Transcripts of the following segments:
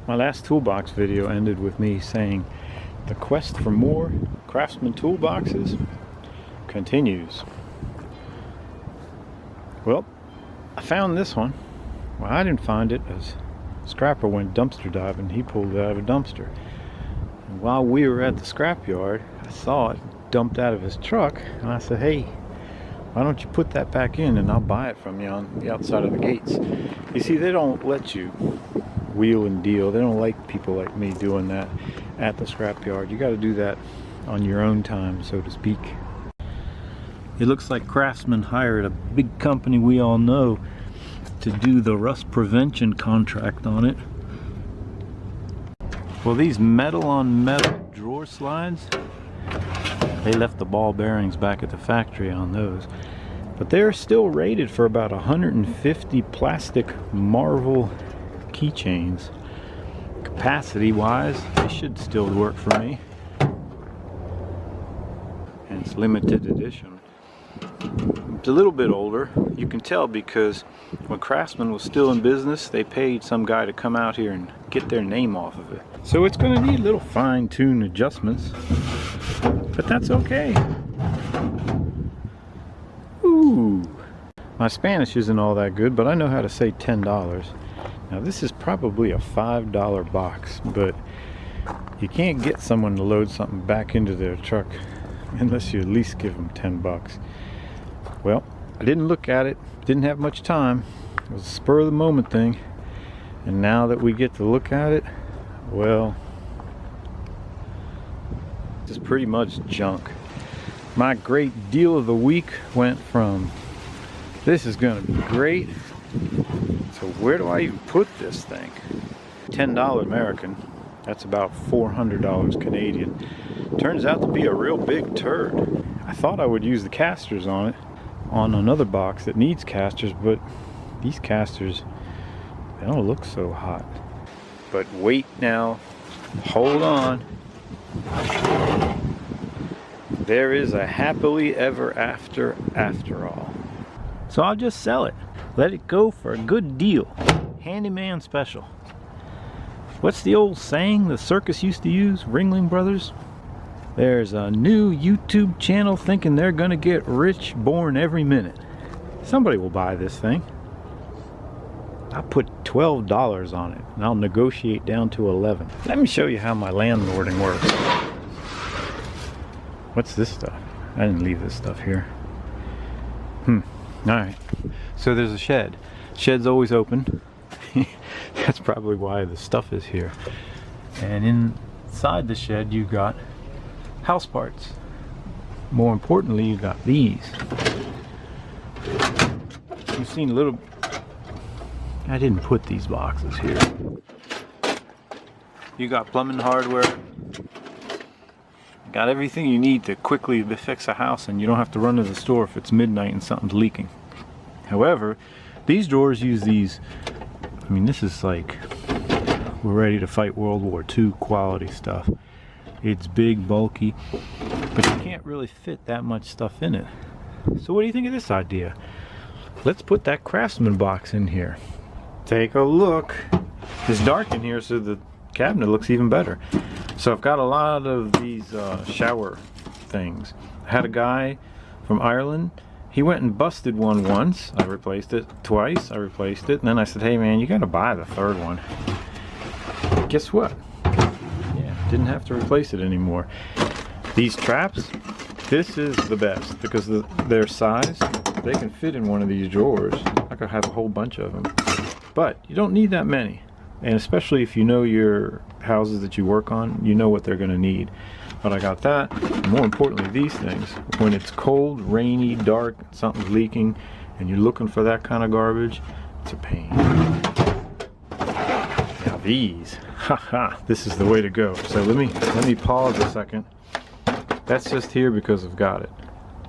My last toolbox video ended with me saying the quest for more Craftsman toolboxes continues. Well, I found this one. Well, I didn't find it, as Scrapper went dumpster diving. He pulled it out of a dumpster. And while we were at the scrapyard, I saw it dumped out of his truck, and I said, hey, why don't you put that back in and I'll buy it from you on the outside of the gates. You see, they don't let you wheel and deal. They don't like people like me doing that at the scrapyard. You got to do that on your own time, so to speak. It looks like Craftsman hired a big company we all know to do the rust prevention contract on it. Well, these metal on metal drawer slides, they left the ball bearings back at the factory on those, but they're still rated for about 150 plastic Marvel keychains. Capacity wise, they should still work for me, and it's limited edition. It's a little bit older. You can tell because when Craftsman was still in business, they paid some guy to come out here and get their name off of it. So it's going to need little fine-tuned adjustments, but that's okay. Ooh. My Spanish isn't all that good, but I know how to say $10. Now this is probably a $5 box, but you can't get someone to load something back into their truck unless you at least give them 10 bucks. Well, I didn't look at it, didn't have much time. It was a spur of the moment thing, and now that we get to look at it, well, it's pretty much junk. My great deal of the week went from this is gonna be great, so where do I even put this thing? $10 American, that's about $400 Canadian. Turns out to be a real big turd. I thought I would use the casters on it on another box that needs casters, but these casters, they don't look so hot. But wait now, hold on. There is a happily ever after all. So I'll just sell it. Let it go for a good deal. Handyman special. What's the old saying the circus used to use, Ringling Brothers? There's a new YouTube channel thinking they're gonna get rich born every minute. Somebody will buy this thing. I'll put $12 on it and I'll negotiate down to 11. Let me show you how my landlording works. What's this stuff? I didn't leave this stuff here. Alright. So there's a shed. Shed's always open. That's probably why the stuff is here. And inside the shed you got house parts. More importantly, you got these. You've seen a little. I didn't put these boxes here. You got plumbing hardware. Got everything you need to quickly fix a house, and you don't have to run to the store if it's midnight and something's leaking. However, these drawers use these. I mean, this is like we're ready to fight World War II quality stuff. It's big, bulky, but you can't really fit that much stuff in it. So what do you think of this idea? Let's put that Craftsman box in here. Take a look. It's dark in here, so the cabinet looks even better. So I've got a lot of these shower things. I had a guy from Ireland. He went and busted one once. I replaced it. Twice I replaced it, and then I said, hey man, you gotta buy the third one. Guess what? Didn't have to replace it anymore. These traps, this is the best because their size, they can fit in one of these drawers. I could have a whole bunch of them, but you don't need that many, and especially if you know your houses that you work on, you know what they're going to need. But I got that, and more importantly, these things. When it's cold, rainy, dark, something's leaking, and you're looking for that kind of garbage, it's a pain. Now these, haha, this is the way to go. So let me pause a second. That's just here because I've got it.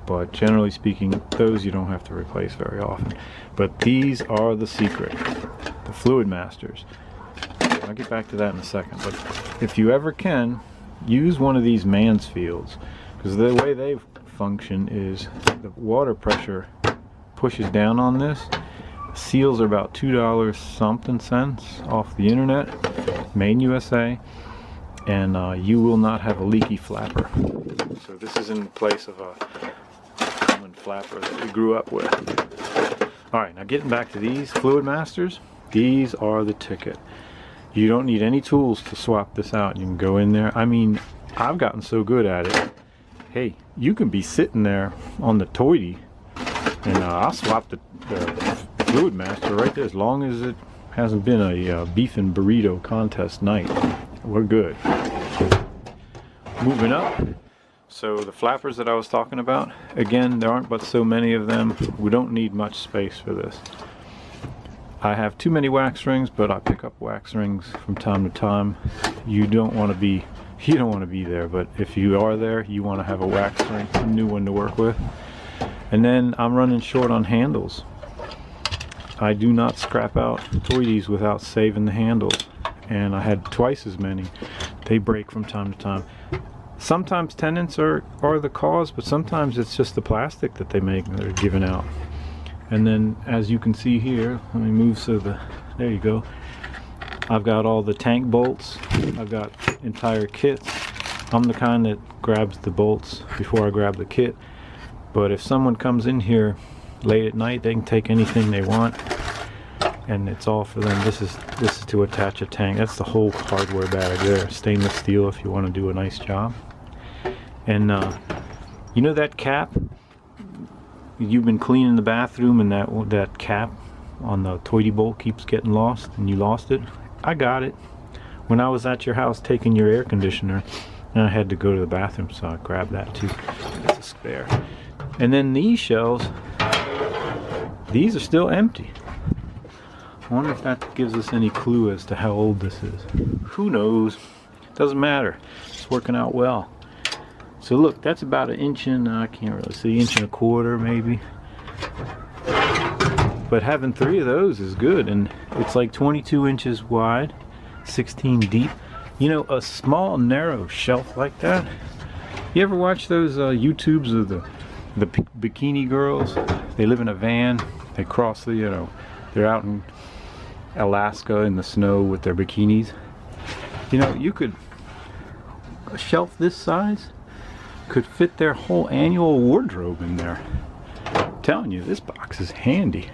But generally speaking, those you don't have to replace very often. But these are the secret, the Fluid Masters. I'll get back to that in a second. But if you ever can, use one of these Mansfields, because the way they function is the water pressure pushes down on this. Seals are about $2 something cents off the internet, made in USA, and you will not have a leaky flapper. So this is in place of a common flapper that we grew up with. Alright, now getting back to these Fluid Masters, these are the ticket. You don't need any tools to swap this out. You can go in there. I mean, I've gotten so good at it. Hey, you can be sitting there on the toity, and I'll swap the Fluid Master right there, as long as it hasn't been a beef and burrito contest night. We're good. Moving up. So the flappers that I was talking about, again, there aren't but so many of them. We don't need much space for this. I have too many wax rings, but I pick up wax rings from time to time. You don't want to be there, but if you are there, you want to have a wax ring, a new one to work with. And then I'm running short on handles. I do not scrap out toities without saving the handles, and I had twice as many. They break from time to time. Sometimes tenants are the cause, but sometimes it's just the plastic that they make that are given out. And then, as you can see here, let me move so there you go. I've got all the tank bolts. I've got entire kits. I'm the kind that grabs the bolts before I grab the kit. But if someone comes in here late at night, they can take anything they want, and it's all for them. This is to attach a tank. That's the whole hardware bag there. Stainless steel if you want to do a nice job. And you know that cap? You've been cleaning the bathroom, and that cap on the toity bolt keeps getting lost, and you lost it. I got it when I was at your house taking your air conditioner, and I had to go to the bathroom, so I grabbed that too. That's a spare. And then these shelves, these are still empty. I wonder if that gives us any clue as to how old this is. Who knows? Doesn't matter. It's working out well. So look, that's about 1 inch and I can't really see, 1 1/4 inches maybe. But having 3 of those is good, and it's like 22 inches wide, 16 deep. You know, a small narrow shelf like that. You ever watch those YouTubes of the bikini girls? They live in a van. They cross the, they're out in Alaska in the snow with their bikinis. You know, a shelf this size could fit their whole annual wardrobe in there. I'm telling you, this box is handy.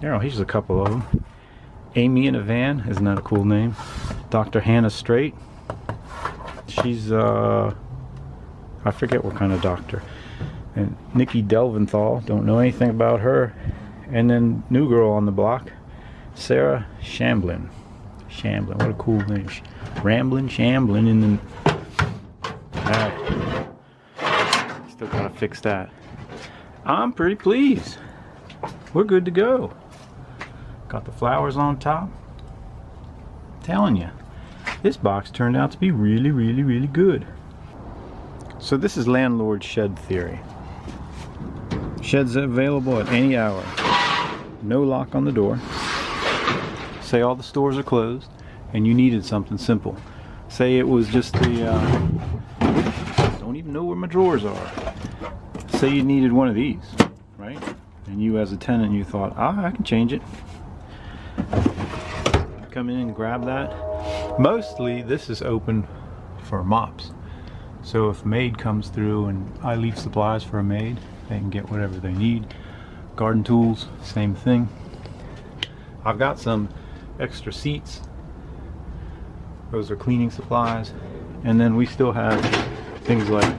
Here's a couple of them. Amy in a Van, isn't that a cool name? Dr. Hannah Straight. She's I forget what kind of doctor. And Nikki Delventhal, don't know anything about her. And then new girl on the block, Sarah Shamblin. Shamblin, what a cool name. Ramblin' Shamblin in the... Alright. Still gotta fix that. I'm pretty pleased. We're good to go. Got the flowers on top. I'm telling you, this box turned out to be really, really, really good. So this is landlord shed theory. Sheds available at any hour. No lock on the door. Say all the stores are closed and you needed something simple. Say it was just the don't even know where my drawers are. Say you needed one of these, right? And you as a tenant, you thought, I can change it. Come in and grab that. Mostly this is open for mops. So if a maid comes through and I leave supplies for a maid, they can get whatever they need. Garden tools, same thing. I've got some extra seats. Those are cleaning supplies. And then we still have things like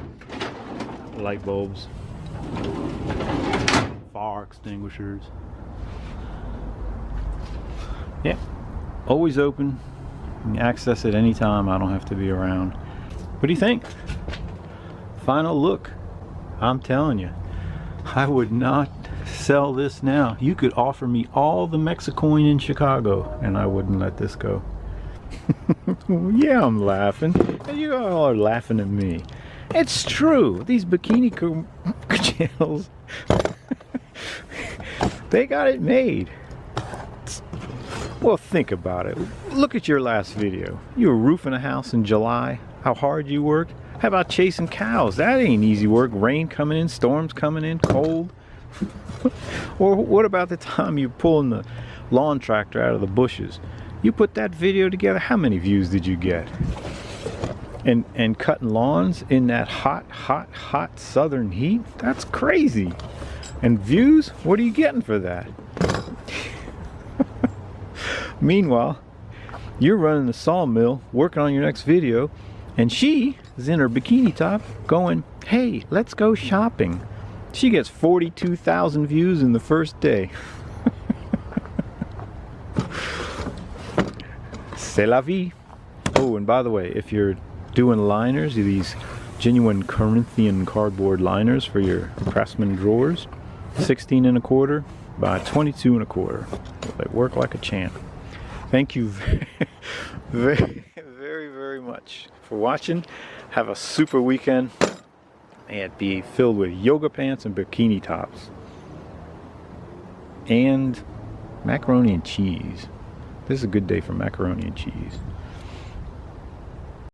light bulbs, fire extinguishers. Yeah, always open. You can access it anytime. I don't have to be around. What do you think? Final look. I'm telling you, I would not sell this now. You could offer me all the Mexicoin in Chicago and I wouldn't let this go. Yeah, I'm laughing. You all are laughing at me. It's true. These bikini channels, they got it made. Well, think about it. Look at your last video. You were roofing a house in July. How hard you worked. How about chasing cows? That ain't easy work. Rain coming in, storms coming in, cold. Or what about the time you're pulling the lawn tractor out of the bushes You put that video together, how many views did you get? And cutting lawns in that hot southern heat? That's crazy. And views? What are you getting for that? Meanwhile, you're running the sawmill, working on your next video, and she is in her bikini top going, hey, let's go shopping. She gets 42,000 views in the first day. C'est la vie. Oh, and by the way, if you're doing liners, these genuine Corinthian cardboard liners for your Craftsman drawers, 16 1/4 by 22 1/4. They work like a champ. Thank you very much for watching. Have a super weekend. May it be filled with yoga pants and bikini tops. And macaroni and cheese. This is a good day for macaroni and cheese.